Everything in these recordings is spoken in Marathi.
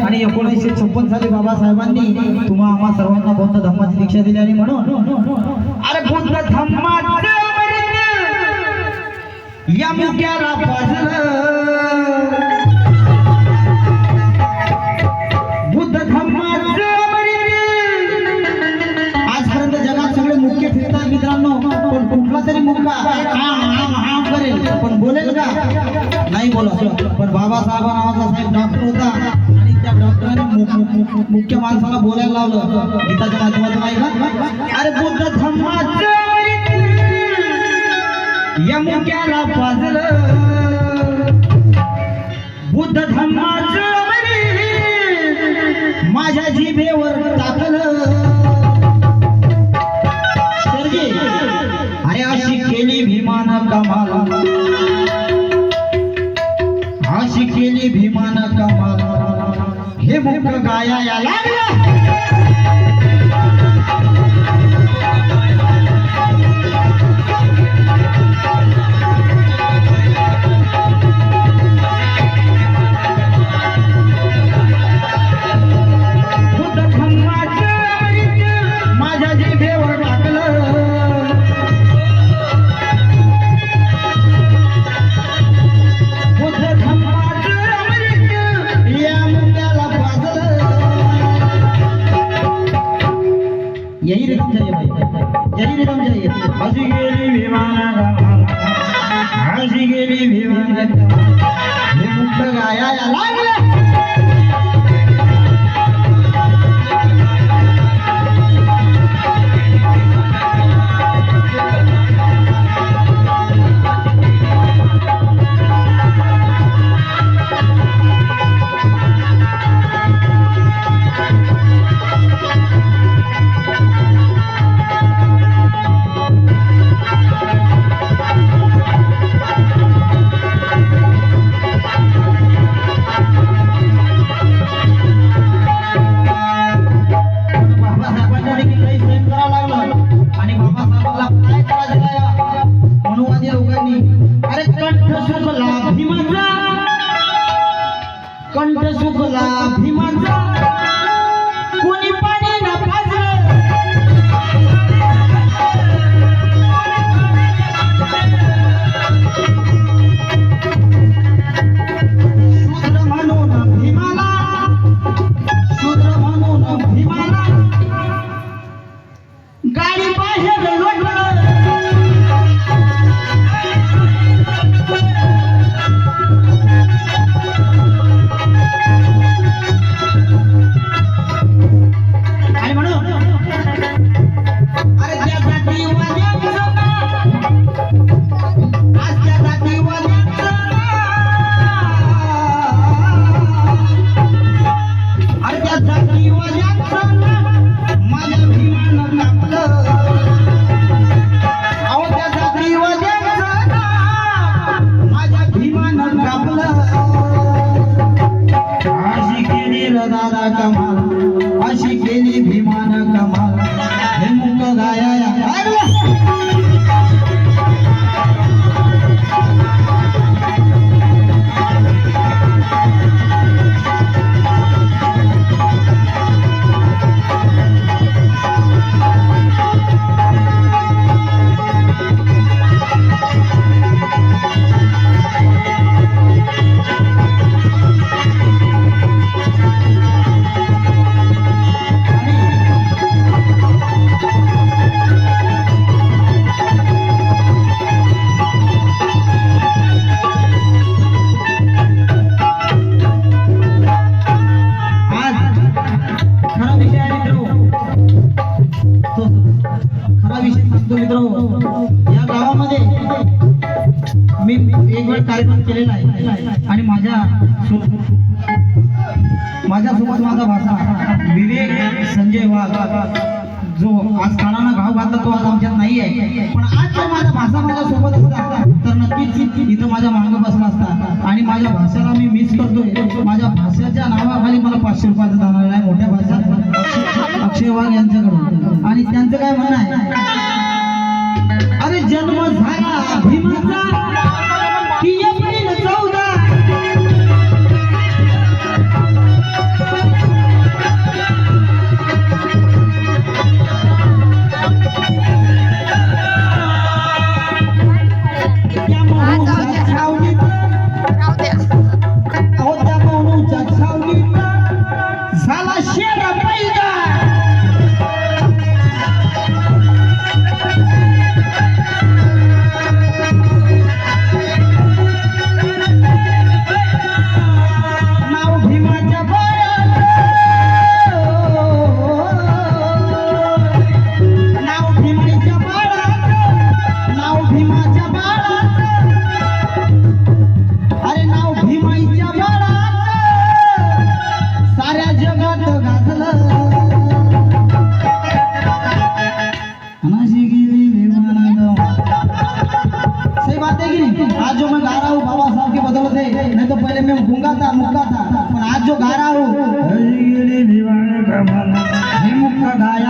आणि 1956 साली बाबासाहेबांनी तुम्हा आम्हा सर्वांना बौद्ध धर्माची दीक्षा दिली आणि म्हणून अरे बुद्ध धर्माचं या मुक्याला पाजलं बुद्ध धर्माचं आजपर्यंत जगात सगळे मुख्य फिरतात मित्रांनो, पण कुठला तरी मुक्का हा करेल पण बोलेल का? नाही बोलत. पण बाबासाहेब नावाचा साहेब डॉक्टर होता आणि त्या डॉक्टरांनी मुख्य माणसाला बोलायला लावलं गीताच्या माध्यमातून. आहे का? अरे बुद्ध धर्माचं या मुक्याला पाजलं बुद्ध धर्माचं माझ्या जिभेवर टाकलं. अरे अशी केली भीमान कमाल, अशी केली भीमान कमाल हे मुख गाया लागलं. यही रिदम चाहिए भाई, यही रिदम चाहिए. हसी गेली विमाना हसी गेली विमाना हे मुक्त गाया लागलं. कंठ सुखला भीमाचा कोणी पाणी ना पाजलं. शूद्र म्हणून भीमाला, शूद्र म्हणून भीमाला गाडी बाहेर लोटलं. दादा कमाल अशी केली भीमान कमाल हे मुख गाया या गावामध्ये मी एक वेळ कार्यक्रम केलेला आहे आणि माझ्यासोबत माझा भाषा विवेक संजय वाघ जो आज कानानं घाव घातला तो आज आमच्यात नाही आहे, पण आज जर माझा भाषा माझ्या सोबत असता तर नक्कीच इथं माझ्या मागं बसला असता. आणि माझ्या भाषेला मी मिस करतोय. माझ्या भाषेच्या नावाखाली मला 500 रुपयाचा दाना आहे मोठ्या भाषेत अक्षय वाघ यांच्याकडून. आणि त्यांचं काय म्हणणं आहे, अरे जन्म झाला भीमाचा की एप्रिल 14 गेली दिवाण कमाला हे मुख गाया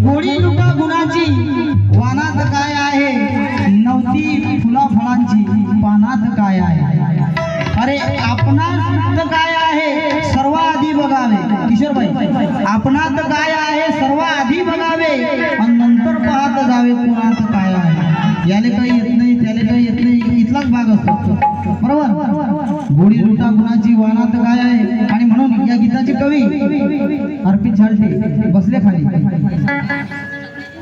गोडी लुटा गुणाची वानात काय आहे नवती फुला फळांची पानात काय आहे अरे आपणात काय आहे सर्व आधी बघावे किशोरबाई आपणात काय आहे सर्व आधी बघावे आणि नंतर पाहत जावे कुणात काय आहे याले काही येत नाही त्याले काही येत नाही इथलाच भाग असतो बरोबर गोडी लुटा गुणाची वानात काय आहे आणि म्हणून या गीताचे कवी अर्पित झालटे बसले खाली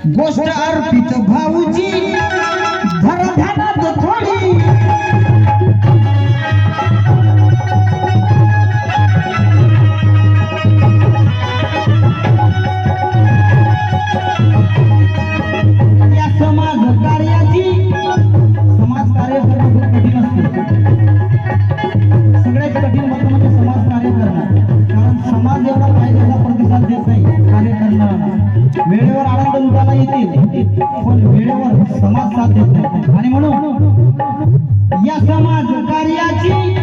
गोष्ट अर्पित भाऊची धर ध्यानात थोडी या समाज कार्याची समाज कार्य करणं खूप कठीण असते सगळ्यात कठीण होतं म्हणजे समाज कार्य करणं कारण समाज एवढा पाहिजेला प्रतिसाद देत नाही कार्य करणारा वेळेवर आनंद लुटायला येतील पण वेळेवर समाज साथ देत नाही आणि म्हणून या समाज कार्याची